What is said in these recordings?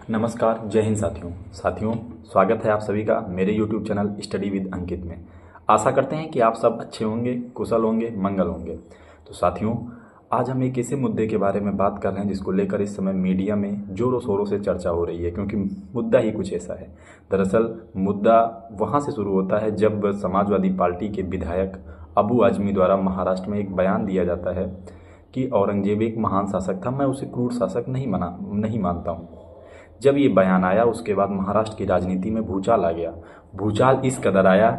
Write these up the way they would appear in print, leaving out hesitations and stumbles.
नमस्कार, जय हिंद साथियों। स्वागत है आप सभी का मेरे YouTube चैनल स्टडी विद अंकित में। आशा करते हैं कि आप सब अच्छे होंगे, कुशल होंगे, मंगल होंगे। तो साथियों, आज हम एक ऐसे मुद्दे के बारे में बात कर रहे हैं जिसको लेकर इस समय मीडिया में ज़ोरों शोरों से चर्चा हो रही है, क्योंकि मुद्दा ही कुछ ऐसा है। दरअसल मुद्दा वहाँ से शुरू होता है जब समाजवादी पार्टी के विधायक अबू आज़मी द्वारा महाराष्ट्र में एक बयान दिया जाता है कि औरंगजेब एक महान शासक था, मैं उसे क्रूर शासक नहीं मानता हूँ। जब ये बयान आया उसके बाद महाराष्ट्र की राजनीति में भूचाल आ गया। भूचाल इस कदर आया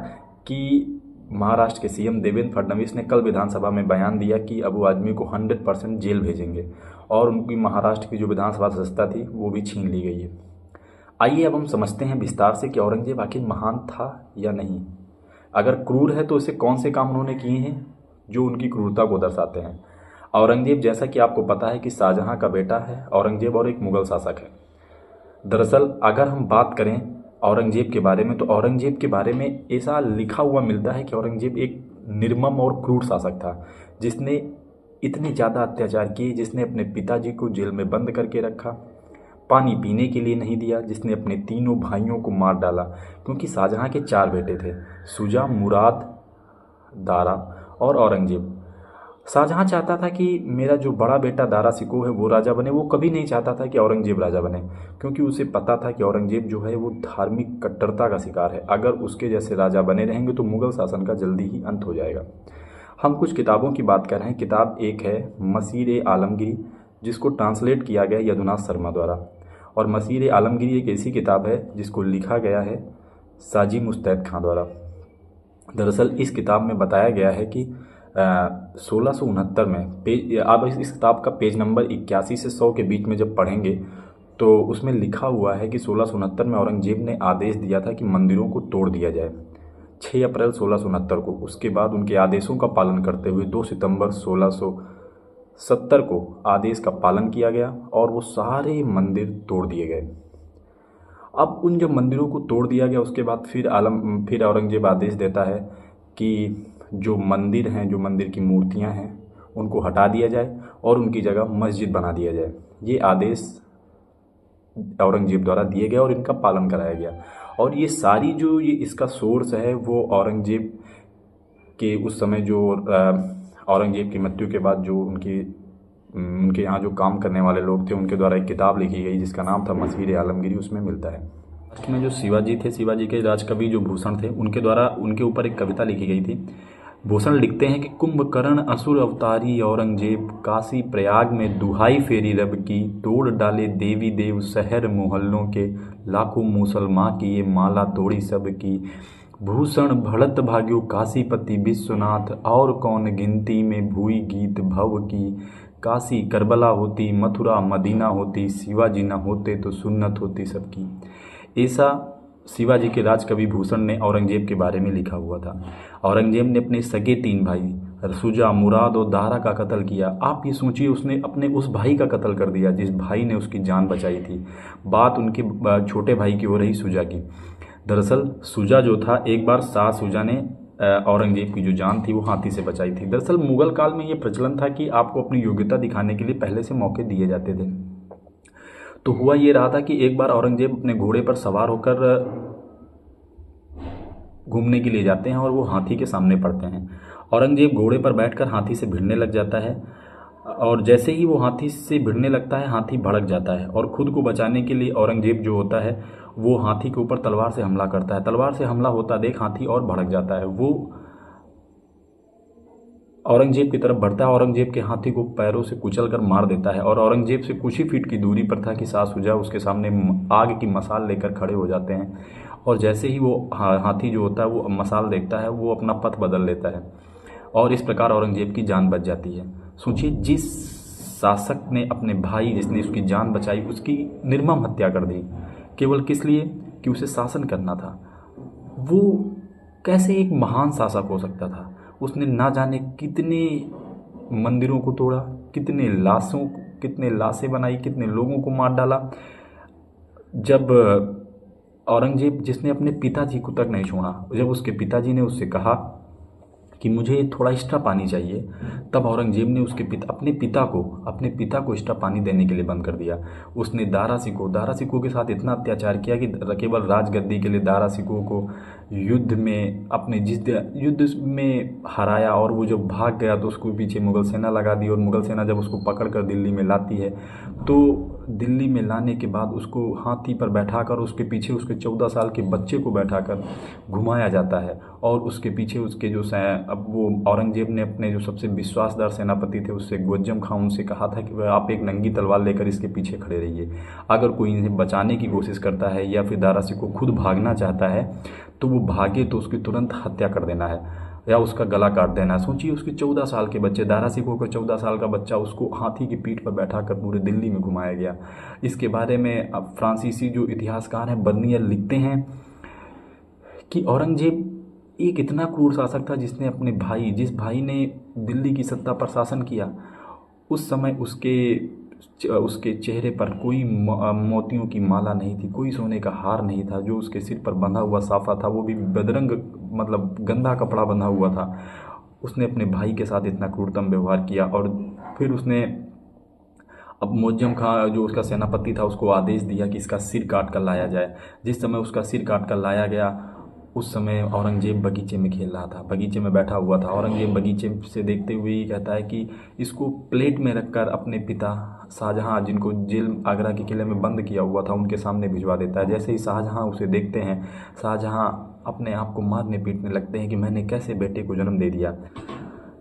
कि महाराष्ट्र के सीएम देवेंद्र फडणवीस ने कल विधानसभा में बयान दिया कि अबू आज़मी को 100% जेल भेजेंगे और उनकी महाराष्ट्र की जो विधानसभा सदस्यता थी वो भी छीन ली गई है। आइए अब हम समझते हैं विस्तार से कि औरंगजेब आखिर महान था या नहीं। अगर क्रूर है तो ऐसे कौन से काम उन्होंने किए हैं जो उनकी क्रूरता को दर्शाते हैं। औरंगजेब, जैसा कि आपको पता है, कि शाहजहां का बेटा है औरंगजेब और एक मुगल शासक है। दरअसल अगर हम बात करें औरंगजेब के बारे में तो औरंगजेब के बारे में ऐसा लिखा हुआ मिलता है कि औरंगजेब एक निर्मम और क्रूर शासक था, जिसने इतने ज़्यादा अत्याचार किए, जिसने अपने पिताजी को जेल में बंद करके रखा, पानी पीने के लिए नहीं दिया, जिसने अपने तीनों भाइयों को मार डाला। क्योंकि शाहजहां के 4 बेटे थे, शुजा, मुराद, दारा और औरंगजेब। शाहजहां चाहता था कि मेरा जो बड़ा बेटा दारा शिकोह है वो राजा बने। वो कभी नहीं चाहता था कि औरंगजेब राजा बने, क्योंकि उसे पता था कि औरंगजेब जो है वो धार्मिक कट्टरता का शिकार है। अगर उसके जैसे राजा बने रहेंगे तो मुगल शासन का जल्दी ही अंत हो जाएगा। हम कुछ किताबों की बात कर रहे हैं। किताब एक है मसीर आलमगीरी, जिसको ट्रांसलेट किया गया यदुनाथ शर्मा द्वारा। और मसीर आलमगीरी एक ऐसी किताब है जिसको लिखा गया है साजी मुस्तैद खां द्वारा। दरअसल इस किताब में बताया गया है कि 1669 में आप इस किताब का पेज नंबर 81 से 100 के बीच में जब पढ़ेंगे तो उसमें लिखा हुआ है कि 1669 में औरंगजेब ने आदेश दिया था कि मंदिरों को तोड़ दिया जाए 6 अप्रैल 1669 को। उसके बाद उनके आदेशों का पालन करते हुए 2 सितंबर 1670 को आदेश का पालन किया गया और वो सारे मंदिर तोड़ दिए गए। अब उन जब मंदिरों को तोड़ दिया गया उसके बाद फिर औरंगजेब आदेश देता है कि जो मंदिर हैं, जो मंदिर की मूर्तियां हैं, उनको हटा दिया जाए और उनकी जगह मस्जिद बना दिया जाए। ये आदेश औरंगजेब द्वारा दिए गए और इनका पालन कराया गया। और ये सारी जो ये इसका सोर्स है वो औरंगजेब के उस समय जो औरंगजेब की मृत्यु के बाद जो उनके यहाँ जो काम करने वाले लोग थे उनके द्वारा एक किताब लिखी गई जिसका नाम था मसीर आलमगीरी, उसमें मिलता है। लास्ट में जो शिवाजी थे, शिवाजी के राजकवि जो भूषण थे, उनके द्वारा उनके ऊपर एक कविता लिखी गई थी। भूषण लिखते हैं कि कुंभकर्ण असुर अवतारी औरंगजेब, काशी प्रयाग में दुहाई फेरी रब की, तोड़ डाले देवी देव शहर मोहल्लों के, लाखों मुसलमान की ये माला तोड़ी सब की। भूषण भड़त भाग्यो काशीपति विश्वनाथ, और कौन गिनती में भूई गीत भव की। काशी करबला होती, मथुरा मदीना होती, शिवाजी न होते तो सुन्नत होती सबकी। ऐसा शिवाजी के राजकवि भूषण ने औरंगजेब के बारे में लिखा हुआ था। औरंगजेब ने अपने सगे 3 भाई शुजा, मुराद और दारा का कत्ल किया। आप ये सोचिए, उसने अपने उस भाई का कत्ल कर दिया जिस भाई ने उसकी जान बचाई थी। बात उनके छोटे भाई की हो रही, शुजा की। दरअसल शुजा जो था, एक बार शाह शुजा ने औरंगजेब की जो जान थी वो हाथी से बचाई थी। दरअसल मुगल काल में ये प्रचलन था कि आपको अपनी योग्यता दिखाने के लिए पहले से मौके दिए जाते थे। तो हुआ ये रहा था कि एक बार औरंगजेब अपने घोड़े पर सवार होकर घूमने के लिए जाते हैं और वो हाथी के सामने पड़ते हैं। औरंगजेब घोड़े पर बैठकर हाथी से भिड़ने लग जाता है और जैसे ही वो हाथी से भिड़ने लगता है हाथी भड़क जाता है और खुद को बचाने के लिए औरंगजेब जो होता है वो हाथी के ऊपर तलवार से हमला करता है। तलवार से हमला होता देख हाथी और भड़क जाता है। वो औरंगजेब की तरफ बढ़ता है, औरंगजेब के हाथी को पैरों से कुचल कर मार देता है और औरंगजेब से कुछ ही फीट की दूरी पर था कि शाह शुजा उसके सामने आग की मसाल लेकर खड़े हो जाते हैं। और जैसे ही वो हाथी जो होता है वो मसाल देखता है वो अपना पथ बदल लेता है और इस प्रकार औरंगजेब की जान बच जाती है। सोचिए, जिस शासक ने अपने भाई, जिसने उसकी जान बचाई, उसकी निर्मम हत्या कर दी केवल किस लिए कि उसे शासन करना था। वो कैसे एक महान शासक हो सकता था। उसने ना जाने कितने मंदिरों को तोड़ा, कितने लाशें बनाई, कितने लोगों को मार डाला। जब औरंगजेब, जिसने अपने पिताजी को तक नहीं छोड़ा, जब उसके पिताजी ने उससे कहा कि मुझे थोड़ा एक्स्ट्रा पानी चाहिए, तब औरंगजेब ने अपने पिता को एक्स्ट्रा पानी देने के लिए बंद कर दिया। उसने दारा सिकों के साथ इतना अत्याचार किया कि केवल राजगद्दी के लिए दारा सिकों को युद्ध में हराया, और वो जब भाग गया तो उसको पीछे मुगल सेना लगा दी, और मुगल सेना जब उसको पकड़ कर दिल्ली में लाती है तो दिल्ली में लाने के बाद उसको हाथी पर बैठाकर उसके पीछे उसके 14 साल के बच्चे को बैठाकर घुमाया जाता है, और उसके पीछे उसके अब वो औरंगजेब ने अपने जो सबसे विश्वासदार सेनापति थे उससे गोज्जम खां उनसे कहा था कि आप एक नंगी तलवार लेकर इसके पीछे खड़े रहिए, अगर कोई इन्हें बचाने की कोशिश करता है या फिर दारा सिकों खुद भागना चाहता है तो वो भागे तो उसकी तुरंत हत्या कर देना है या उसका गला काट देना है। सोचिए, उसके 14 साल के बच्चे, दारा सिकों का 14 साल का बच्चा, उसको हाथी की पीठ पर बैठाकर पूरे दिल्ली में घुमाया गया। इसके बारे में अब फ्रांसीसी जो इतिहासकार हैं बर्नियर लिखते हैं कि औरंगजेब एक इतना क्रूर शासक था जिसने जिस भाई ने दिल्ली की सत्ता पर शासन किया, उस समय उसके चेहरे पर कोई मोतियों की माला नहीं थी, कोई सोने का हार नहीं था, जो उसके सिर पर बंधा हुआ साफा था वो भी बदरंग गंदा कपड़ा बंधा हुआ था। उसने अपने भाई के साथ इतना क्रूरतम व्यवहार किया, और फिर उसने अब मोज्जम खां जो उसका सेनापति था उसको आदेश दिया कि इसका सिर काट कर लाया जाए। जिस समय उसका सिर काट कर लाया गया उस समय औरंगजेब बगीचे में खेल रहा था, बगीचे में बैठा हुआ था। औरंगजेब बगीचे से देखते हुए ये कहता है कि इसको प्लेट में रखकर अपने पिता शाहजहां, जिनको जेल आगरा के किले में बंद किया हुआ था, उनके सामने भिजवा देता है। जैसे ही शाहजहां उसे देखते हैं, शाहजहां अपने आप को मारने पीटने लगते हैं कि मैंने कैसे बेटे को जन्म दे दिया।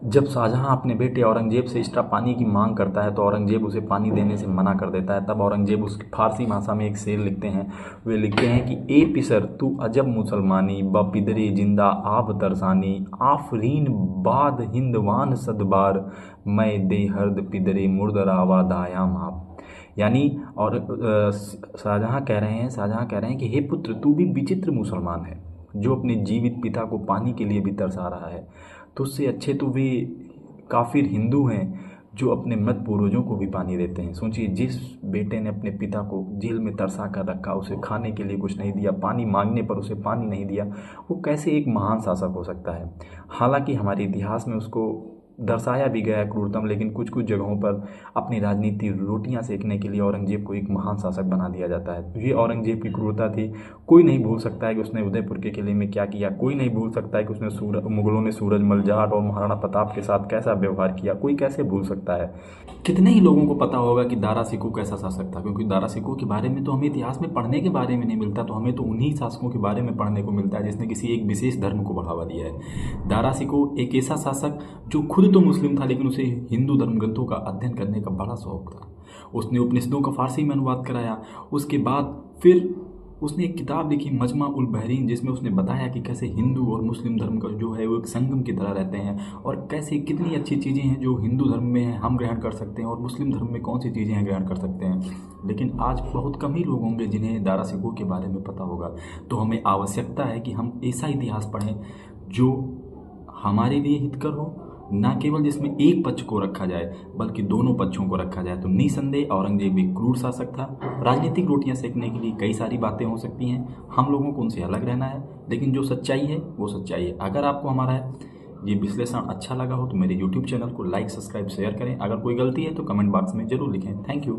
जब शाहजहां अपने बेटे औरंगजेब से एक्स्ट्रा पानी की मांग करता है तो औरंगजेब उसे पानी देने से मना कर देता है। तब औरंगजेब उसकी फारसी भाषा में एक शेर लिखते हैं। वे लिखते हैं कि ए पिसर तू अजब मुसलमानी ब पिदरे जिंदा आब तरसानी आफरीन बाद हिंदवान सदबार मैं दे हर्द पिदरे मुर्दरावा दायाम आप। यानी और शाहजहां कह रहे हैं कि हे पुत्र, तू भी विचित्र मुसलमान है जो अपने जीवित पिता को पानी के लिए भी तरसा रहा है। तो उससे अच्छे तो वे काफिर हिंदू हैं जो अपने मृत पूर्वजों को भी पानी देते हैं। सोचिए, जिस बेटे ने अपने पिता को जेल में तरसा कर रखा, उसे खाने के लिए कुछ नहीं दिया, पानी मांगने पर उसे पानी नहीं दिया, वो कैसे एक महान शासक हो सकता है। हालांकि हमारे इतिहास में उसको दर्शाया भी गया है क्रूरतम, लेकिन कुछ कुछ जगहों पर अपनी राजनीति रोटियां सेकने के लिए औरंगजेब को एक महान शासक बना दिया जाता है। तो ये औरंगजेब की क्रूरता थी। कोई नहीं भूल सकता है कि उसने उदयपुर के किले में क्या किया, कोई नहीं भूल सकता है कि उसने मुगलों ने सूरजमल जाट और महाराणा प्रताप के साथ कैसा व्यवहार किया, कोई कैसे भूल सकता है। कितने ही लोगों को पता होगा कि दारा सिकों कैसा शासक था, क्योंकि दारा सिकों के बारे में तो हमें इतिहास में पढ़ने के बारे में नहीं मिलता, तो हमें तो उन्हीं शासकों के बारे में पढ़ने को मिलता है जिसने किसी एक विशेष धर्म को बढ़ावा दिया है। दारा सिकों एक ऐसा शासक जो खुद तो मुस्लिम था, लेकिन उसे हिंदू धर्म ग्रंथों का अध्ययन करने का बड़ा शौक था। उसने उपनिषदों का फारसी में अनुवाद कराया। उसके बाद फिर उसने एक किताब लिखी मजमा उल बहरीन, जिसमें उसने बताया कि कैसे हिंदू और मुस्लिम धर्म का जो है वो एक संगम की तरह रहते हैं, और कैसे कितनी अच्छी चीज़ें हैं जो हिंदू धर्म में है हम ग्रहण कर सकते हैं और मुस्लिम धर्म में कौन सी चीज़ें हैं ग्रहण कर सकते हैं। लेकिन आज बहुत कम ही लोग होंगे जिन्हें दारा सिकों के बारे में पता होगा। तो हमें आवश्यकता है कि हम ऐसा इतिहास पढ़ें जो हमारे लिए हितकर हो, न केवल जिसमें एक पक्ष को रखा जाए बल्कि दोनों पक्षों को रखा जाए। तो निसंदेह औरंगजेब एक क्रूर शासक था। राजनीतिक रोटियां सेकने के लिए कई सारी बातें हो सकती हैं, हम लोगों को उनसे अलग रहना है, लेकिन जो सच्चाई है वो सच्चाई है। अगर आपको हमारा ये विश्लेषण अच्छा लगा हो तो मेरे YouTube चैनल को लाइक, सब्सक्राइब, शेयर करें। अगर कोई गलती है तो कमेंट बॉक्स में जरूर लिखें। Thank you.